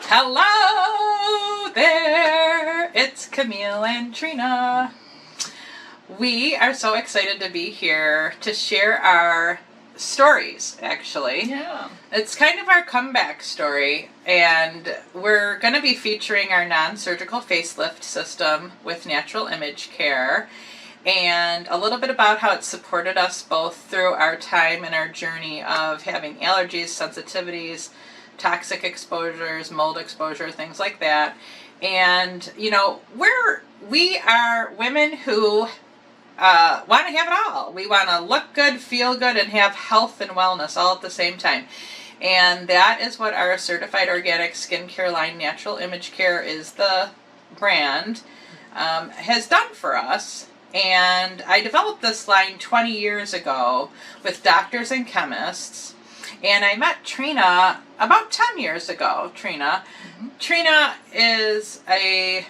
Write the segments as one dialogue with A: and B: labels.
A: Hello there! It's Camille and Trina. We are so excited to be here to share our stories, actually.
B: Yeah.
A: It's kind of our comeback story, and we're going to be featuring our non-surgical facelift system with natural image care, and a little bit about how it supported us both through our time and our journey of having allergies, sensitivities, toxic exposures, mold exposure, things like that. And, you know, we are women who want to have it all. We want to look good, feel good, and have health and wellness all at the same time. And that is what our certified organic skincare line, Natural Image Care is the brand, has done for us. And I developed this line 20 years ago with doctors and chemists. And I met Trina about 10 years ago. Trina is a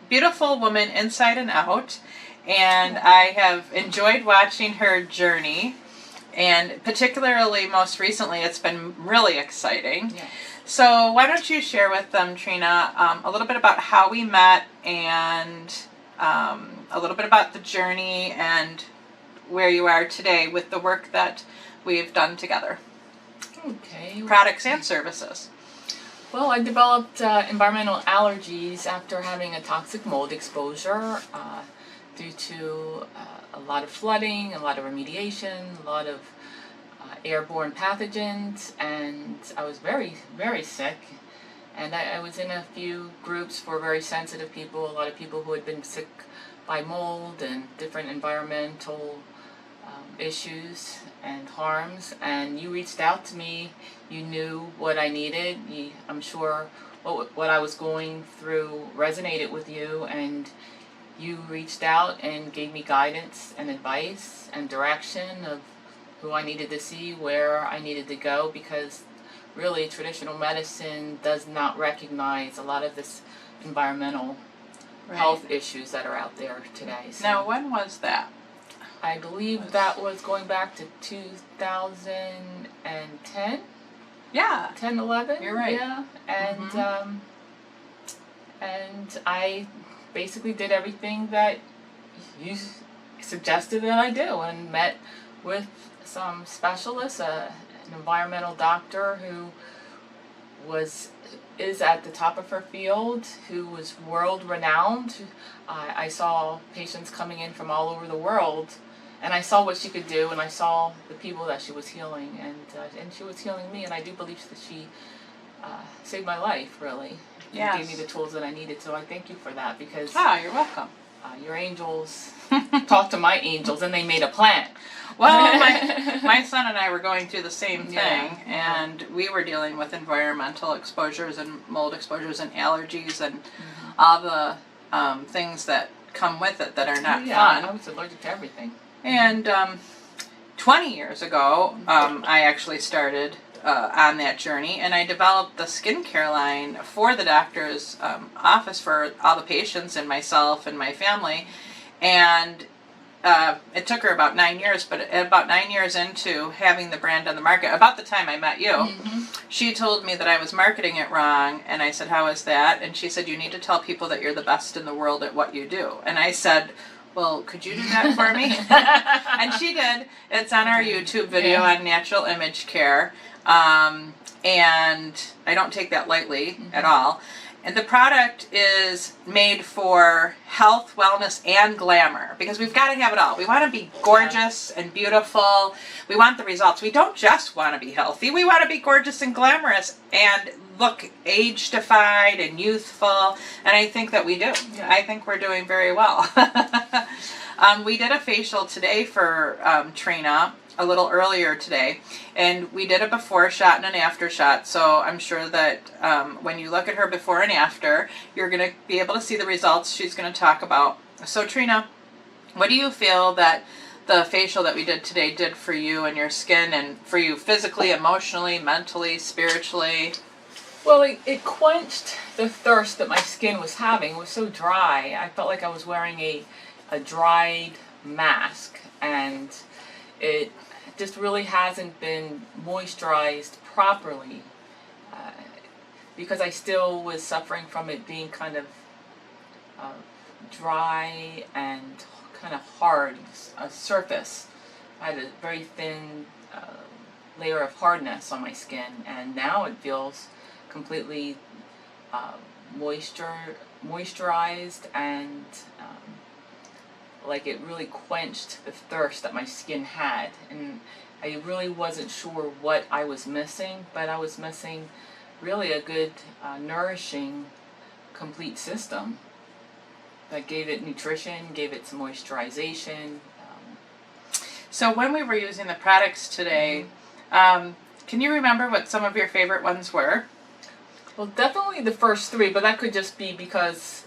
A: beautiful woman inside and out. And I have enjoyed watching her journey. And particularly most recently, it's been really exciting.
B: Yes.
A: So why don't you share with them, Trina, a little bit about how we met and a little bit about the journey and where you are today with the work that we've done together.
B: Okay.
A: Products and services.
B: Well, I developed environmental allergies after having a toxic mold exposure due to a lot of flooding, a lot of remediation, a lot of airborne pathogens, and I was very, very sick. And I was in a few groups for very sensitive people, a lot of people who had been sick by mold and different environmental issues and harms, and you reached out to me. You knew what I needed. I'm sure what I was going through resonated with you, and you reached out and gave me guidance and advice and direction of who I needed to see, where I needed to go, because really traditional medicine does not recognize a lot of this environmental health issues that are out there today. So
A: Now, when was that?
B: I believe that was going back to 2010,
A: Yeah.
B: 10, 11.
A: You're right.
B: Yeah, and I basically did everything that you suggested that I do, and met with some specialists, an environmental doctor who is at the top of her field, who was world renowned. I saw patients coming in from all over the world, and I saw what she could do, and I saw the people that she was healing, and she was healing me, and I do believe that she saved my life, really.
A: Yes.
B: And gave me the tools that I needed, so I thank you for that, because
A: You're welcome.
B: your angels talked to my angels, and they made a plan.
A: Well, my son and I were going through the same thing,
B: Yeah.
A: and we were dealing with environmental exposures and mold exposures and allergies and all the things that come with it that are not fun.
B: I was allergic to everything.
A: And 20 years ago, I actually started on that journey, and I developed the skincare line for the doctor's office for all the patients and myself and my family. And it took her about 9 years, but about 9 years into having the brand on the market, about the time I met you, she told me that I was marketing it wrong, and I said, how is that? And she said, you need to tell people that you're the best in the world at what you do. And I said, well, could you do that for me? And she did. It's on our YouTube video on Natural Image Care, and I don't take that lightly at all. And the product is made for health, wellness, and glamour, because we've got to have it all. We want to be gorgeous and beautiful. We want the results. We don't just want to be healthy. We want to be gorgeous and glamorous and look age-defied and youthful. And I think that we do.
B: Yeah.
A: I think we're doing very well. We did a facial today for Trina, a little earlier today, and we did a before shot and an after shot, so I'm sure that when you look at her before and after, you're going to be able to see the results she's going to talk about. So Trina, what do you feel that the facial that we did today did for you and your skin, and for you physically, emotionally, mentally, spiritually?
B: Well, it quenched the thirst that my skin was having. It was so dry. I felt like I was wearing a dried mask, and it just really hasn't been moisturized properly. because I still was suffering from it being kind of dry and kind of hard surface. I had a very thin layer of hardness on my skin, and now it feels completely moisturized and like it really quenched the thirst that my skin had. And I really wasn't sure what I was missing, but I was missing really a good nourishing complete system that gave it nutrition, gave it some moisturization.
A: So when we were using the products today, can you remember what some of your favorite ones were?
B: Well, definitely the first three, but that could just be because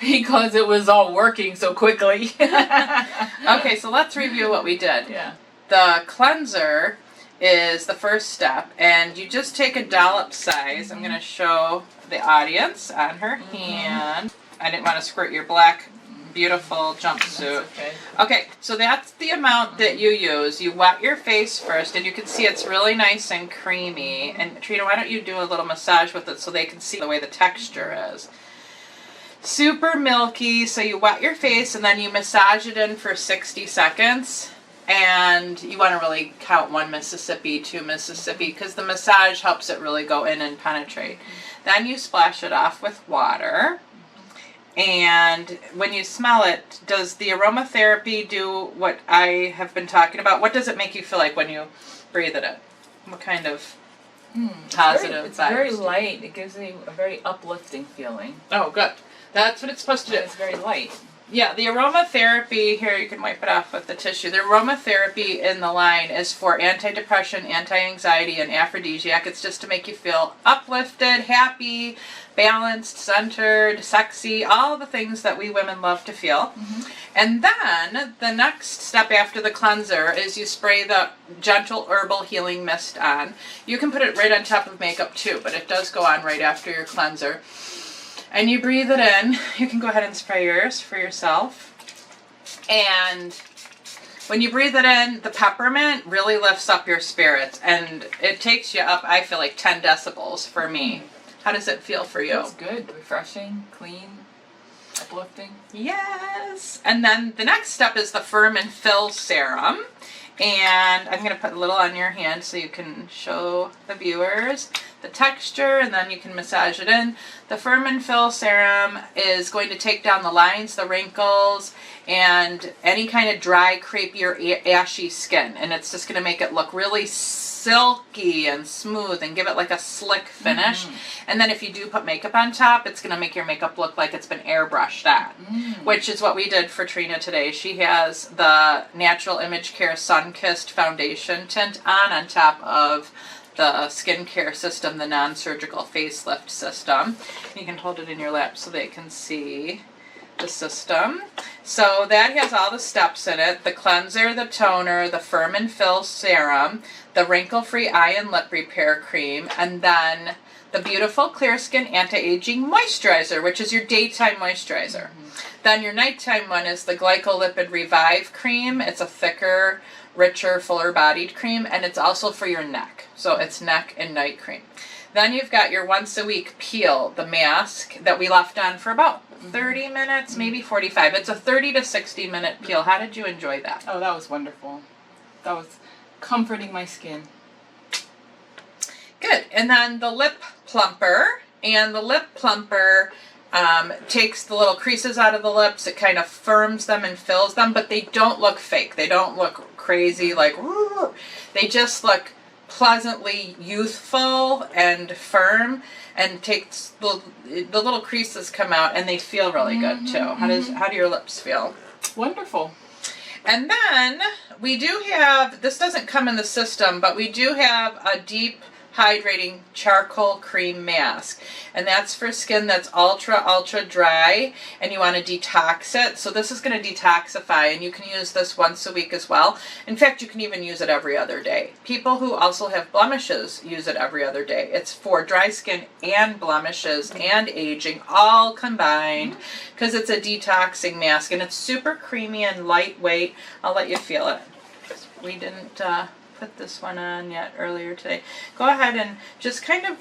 B: because it was all working so quickly.
A: Okay, so let's review what we did.
B: Yeah.
A: The cleanser is the first step, and you just take a dollop size. I'm going to show the audience on her hand. I didn't want to squirt your black, beautiful jumpsuit.
B: Okay.
A: Okay, so that's the amount that you use. You wet your face first, and you can see it's really nice and creamy. And Trina, why don't you do a little massage with it so they can see the way the texture is. Super milky, so you wet your face and then you massage it in for 60 seconds. And you want to really count 1 Mississippi, 2 Mississippi, because the massage helps it really go in and penetrate. Then you splash it off with water. And when you smell it, does the aromatherapy do what I have been talking about? What does it make you feel like when you breathe it in? What kind of positive
B: It's
A: vibes?
B: very light. It gives me a very uplifting feeling.
A: Oh, good. That's what it's supposed to do.
B: And it's very light.
A: Yeah, the aromatherapy, here you can wipe it off with the tissue. The aromatherapy in the line is for antidepressant, anti-anxiety, and aphrodisiac. It's just to make you feel uplifted, happy, balanced, centered, sexy, all the things that we women love to feel. And then the next step after the cleanser is you spray the gentle herbal healing mist on. You can put it right on top of makeup too, but it does go on right after your cleanser. And you breathe it in. You can go ahead and spray yours for yourself. And when you breathe it in, the peppermint really lifts up your spirits. And it takes you up, I feel like, 10 decibels for me. How does it feel for you?
B: It's good. Refreshing, clean, uplifting.
A: Yes. And then the next step is the Firm and Fill Serum. And I'm going to put a little on your hand so you can show the viewers the texture, and then you can massage it in. The Firm and Fill Serum is going to take down the lines, the wrinkles, and any kind of dry, crepey, or ashy skin. And it's just going to make it look really silky and smooth and give it like a slick finish. And then if you do put makeup on top, it's going to make your makeup look like it's been airbrushed on, which is what we did for Trina today. She has the Natural Image Care Sun Kissed Foundation tint on top of the skincare system, the non-surgical facelift system. You can hold it in your lap so they can see the system. So that has all the steps in it: the cleanser, the toner, the Firm and Fill Serum, the wrinkle-free eye and lip repair cream, and then the beautiful Clear Skin Anti-Aging Moisturizer, which is your daytime moisturizer. Then your nighttime one is the Glycolipid Revive Cream. It's a thicker, richer, fuller-bodied cream, and it's also for your neck. So it's neck and night cream. Then you've got your once-a-week peel, the mask that we left on for about 30 minutes, maybe 45. It's a 30 to 60-minute peel. How did you enjoy that?
B: Oh, that was wonderful. That was comforting my skin.
A: Good. And then the lip plumper, and the lip plumper takes the little creases out of the lips. It kind of firms them and fills them, but they don't look fake. They don't look crazy like, woo. They just look pleasantly youthful and firm, and takes the little creases come out, and they feel really good too. How do your lips feel?
B: Wonderful.
A: And then we do have, this doesn't come in the system, but we do have a deep hydrating charcoal cream mask, and that's for skin that's ultra dry and you want to detox it. So this is going to detoxify, and you can use this once a week as well. In fact, you can even use it every other day. People who also have blemishes use it every other day. It's for dry skin and blemishes and aging all combined, because it's a detoxing mask, and it's super creamy and lightweight. I'll let you feel it. We didn't put this one on yet earlier today. Go ahead and just kind of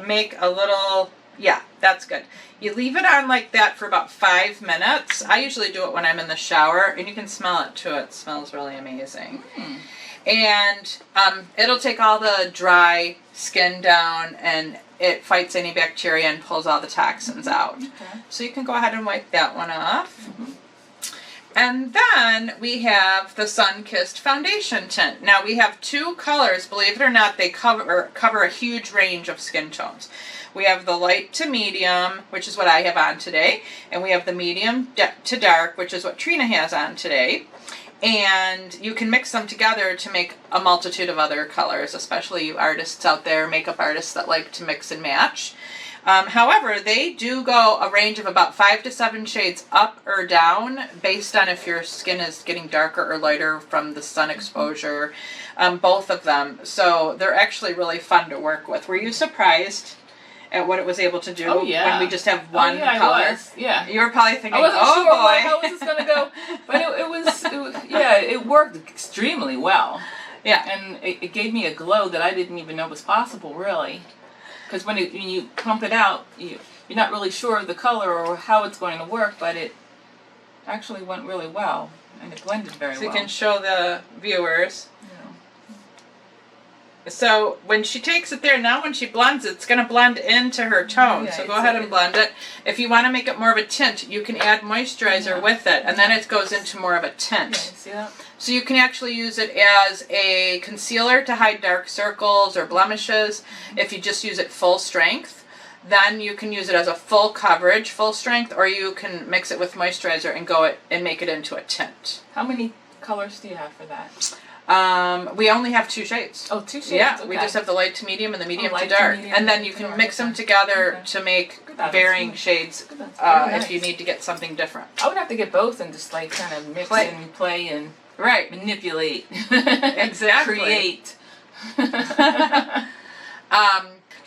A: make a little, yeah, that's good. You leave it on like that for about 5 minutes. I usually do it when I'm in the shower, and you can smell it too. It smells really amazing. And it'll take all the dry skin down, and it fights any bacteria and pulls all the toxins out.
B: Okay.
A: So you can go ahead and wipe that one off. And then we have the Sun-Kissed Foundation Tint. Now we have 2 colors. Believe it or not, they cover a huge range of skin tones. We have the light to medium, which is what I have on today. And we have the medium to dark, which is what Trina has on today. And you can mix them together to make a multitude of other colors, especially you artists out there, makeup artists that like to mix and match. However, they do go a range of about 5 to 7 shades up or down based on if your skin is getting darker or lighter from the sun exposure, both of them. So they're actually really fun to work with. Were you surprised at what it was able to do when we just have one color?
B: I was. Yeah.
A: You were probably thinking,
B: I wasn't sure
A: boy.
B: how was this going to go, but it worked extremely well.
A: Yeah.
B: And it gave me a glow that I didn't even know was possible, really. Because when you pump it out, you're not really sure of the color or how it's going to work, but it actually went really well, and it blended very well.
A: So you can show the viewers.
B: Yeah.
A: So when she takes it there, now when she blends it, it's going to blend into her tone.
B: Yeah,
A: so go ahead and blend it. If you want to make it more of a tint, you can add moisturizer with it, and then it goes into more of a tint.
B: Yeah, see that?
A: So you can actually use it as a concealer to hide dark circles or blemishes. If you just use it full strength, then you can use it as a full coverage, full strength, or you can mix it with moisturizer and make it into a tint.
B: How many colors do you have for that?
A: We only have 2 shades.
B: Oh, 2 shades.
A: Yeah,
B: okay.
A: we just have the light to medium and the medium
B: light
A: to dark.
B: medium,
A: And then you can
B: dark,
A: mix them
B: okay.
A: together
B: Okay.
A: to make
B: That's
A: varying
B: nice.
A: shades
B: That's very
A: if you
B: nice.
A: need to get something different.
B: I would have to get both and just like kind of mix and play and
A: Right.
B: manipulate.
A: Exactly.
B: Create.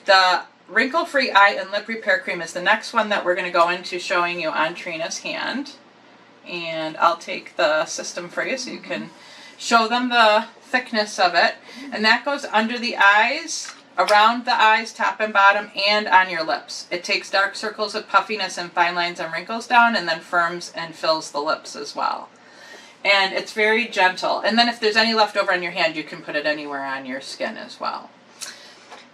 A: The Wrinkle-Free Eye and Lip Repair Cream is the next one that we're going to go into showing you on Trina's hand. And I'll take the system for you so you can show them the thickness of it. And that goes under the eyes, around the eyes, top and bottom, and on your lips. It takes dark circles with puffiness and fine lines and wrinkles down, and then firms and fills the lips as well. And it's very gentle. And then if there's any left over on your hand, you can put it anywhere on your skin as well.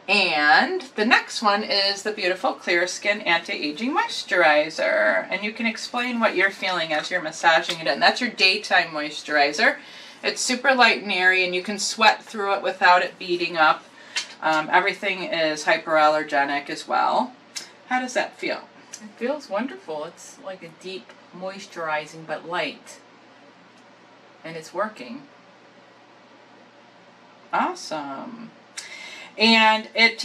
A: And the next one is the beautiful Clear Skin Anti-Aging Moisturizer. And you can explain what you're feeling as you're massaging it in. That's your daytime moisturizer. It's super light and airy, and you can sweat through it without it beading up. Everything is hypoallergenic as well. How does that feel?
B: It feels wonderful. It's like a deep moisturizing but light. And it's working.
A: Awesome. And it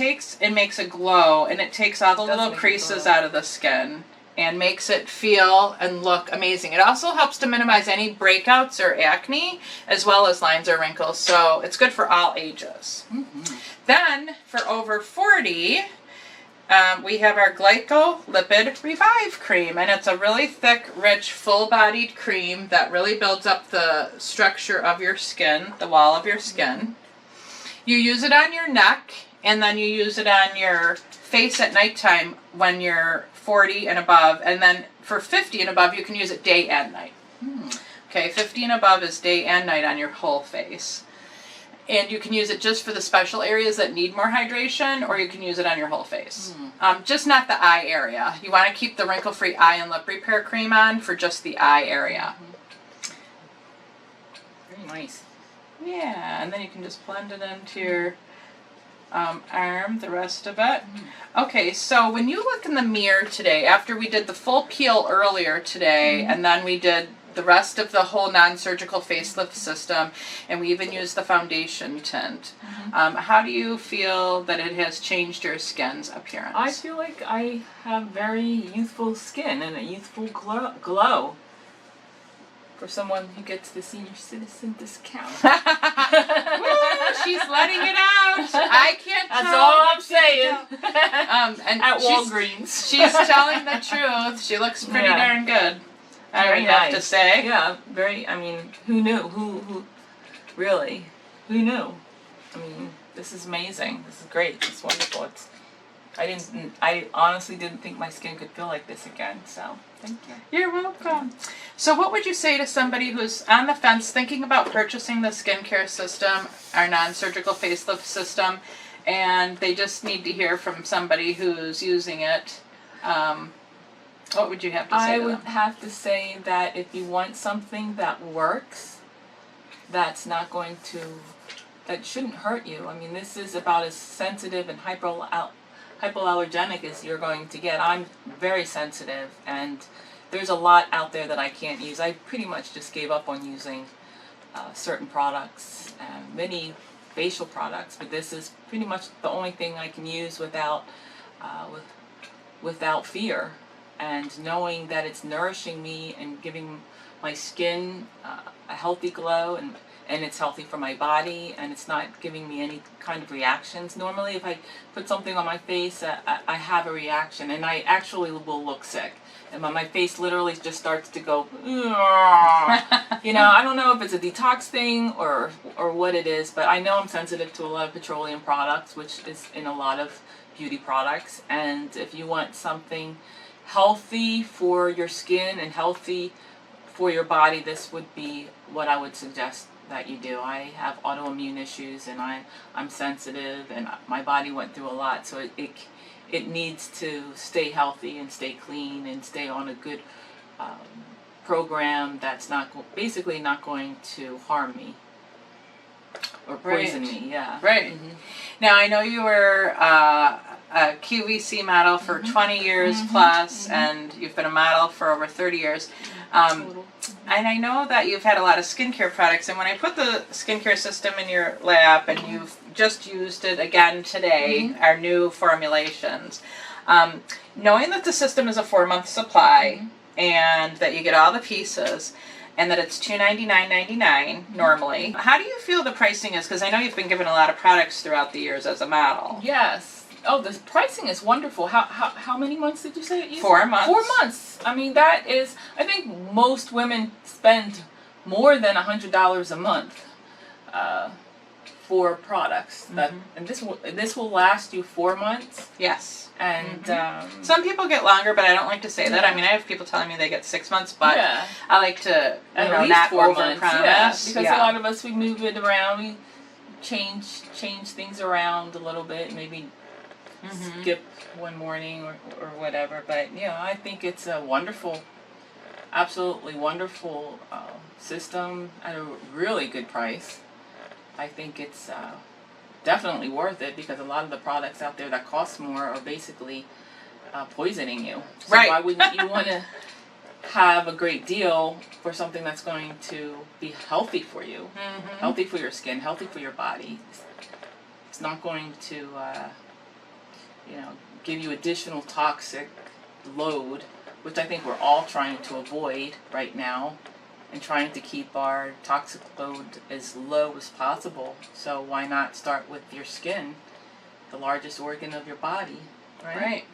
A: makes a glow, and it takes all the little creases out of the skin and makes it feel and look amazing. It also helps to minimize any breakouts or acne, as well as lines or wrinkles, so it's good for all ages.
B: Mm-hmm.
A: Then, for over 40, we have our Glycolipid Revive Cream, and it's a really thick, rich, full-bodied cream that really builds up the structure of your skin, the wall of your skin. You use it on your neck, and then you use it on your face at nighttime when you're 40 and above, and then for 50 and above, you can use it day and night. Okay, 50 and above is day and night on your whole face. And you can use it just for the special areas that need more hydration, or you can use it on your whole face. Just not the eye area. You want to keep the Wrinkle-Free Eye and Lip Repair Cream on for just the eye area.
B: Very nice.
A: Yeah, and then you can just blend it into your arm, the rest of it. Okay, so when you look in the mirror today, after we did the full peel earlier today, and then we did the rest of the whole non-surgical facelift system, and we even used the foundation tint, how do you feel that it has changed your skin's appearance?
B: I feel like I have very youthful skin and a youthful glow. For someone who gets the senior citizen discount.
A: Woo, she's letting it out. I can't
B: That's
A: tell.
B: all I'm saying.
A: And
B: At Walgreens.
A: She's telling the truth. She looks pretty darn good. I would have to say.
B: Yeah, very, I mean, who knew? Who really? Who knew? I mean, This is amazing. This is great. It's wonderful. I honestly didn't think my skin could feel like this again. So thank you.
A: You're welcome. So what would you say to somebody who's on the fence thinking about purchasing the skincare system, our non-surgical facelift system, and they just need to hear from somebody who's using it? What would you have to say
B: I
A: to
B: would
A: them?
B: have to say that if you want something that works, that shouldn't hurt you. I mean, this is about as sensitive and hypoallergenic as you're going to get. I'm very sensitive, and there's a lot out there that I can't use. I pretty much just gave up on using certain products, many facial products, but this is pretty much the only thing I can use without fear, and knowing that it's nourishing me and giving my skin a healthy glow, and it's healthy for my body, and it's not giving me any kind of reactions. Normally if I put something on my face, I have a reaction, and I actually will look sick. And my face literally just starts to go, I don't know if it's a detox thing or what it is, but I know I'm sensitive to a lot of petroleum products, which is in a lot of beauty products. And if you want something healthy for your skin and healthy for your body, this would be what I would suggest that you do. I have autoimmune issues, and I'm sensitive, and my body went through a lot, so it needs to stay healthy and stay clean and stay on a good program that's basically not going to harm me or poison me. Yeah.
A: Right.
B: Mm-hmm.
A: Now, I know you were a QVC model for 20 years plus, and you've been a model for over 30 years. And I know that you've had a lot of skincare products, and when I put the skincare system in your lap, and you've just used it again today, our new formulations, knowing that the system is a 4-month supply, and that you get all the pieces, and that it's $299.99 normally, how do you feel the pricing is? Because I know you've been given a lot of products throughout the years as a model.
B: Yes. Oh, the pricing is wonderful. How many months did you say it used?
A: 4 months.
B: 4 months. I mean, that is, I think most women spend more than $100 a month for products. And this will last you 4 months.
A: Yes.
B: And
A: some people get longer, but I don't like to say that. I mean, I have people telling me they get 6 months, but I like to
B: at least
A: not
B: 4
A: over
B: months.
A: promise.
B: Because a lot of us, we move it around, we change things around a little bit, maybe skip one morning or whatever. But I think it's a wonderful, absolutely wonderful system at a really good price. I think it's definitely worth it, because a lot of the products out there that cost more are basically poisoning you. So
A: Right.
B: why wouldn't you want to have a great deal for something that's going to be healthy for you, healthy for your skin, healthy for your body? It's not going to give you additional toxic load, which I think we're all trying to avoid right now, and trying to keep our toxic load as low as possible. So why not start with your skin, the largest organ of your body, right?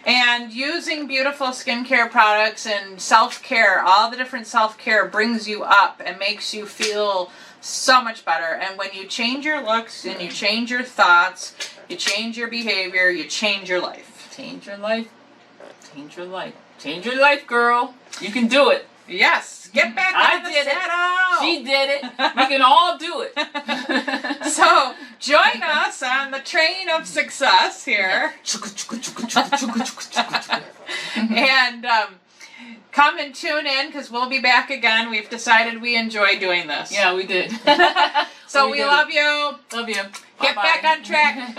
A: And using beautiful skincare products and self-care, all the different self-care brings you up and makes you feel so much better. And when you change your looks and you change your thoughts, you change your behavior, you change your life.
B: Change your life. Change your life. Change your life, girl. You can do it.
A: Yes. Get back on the saddle.
B: She did it. We can all do it.
A: So join us on the train of success here. And come and tune in, because we'll be back again. We've decided we enjoy doing this.
B: Yeah, we did.
A: So we love you.
B: Love you.
A: Get back on track.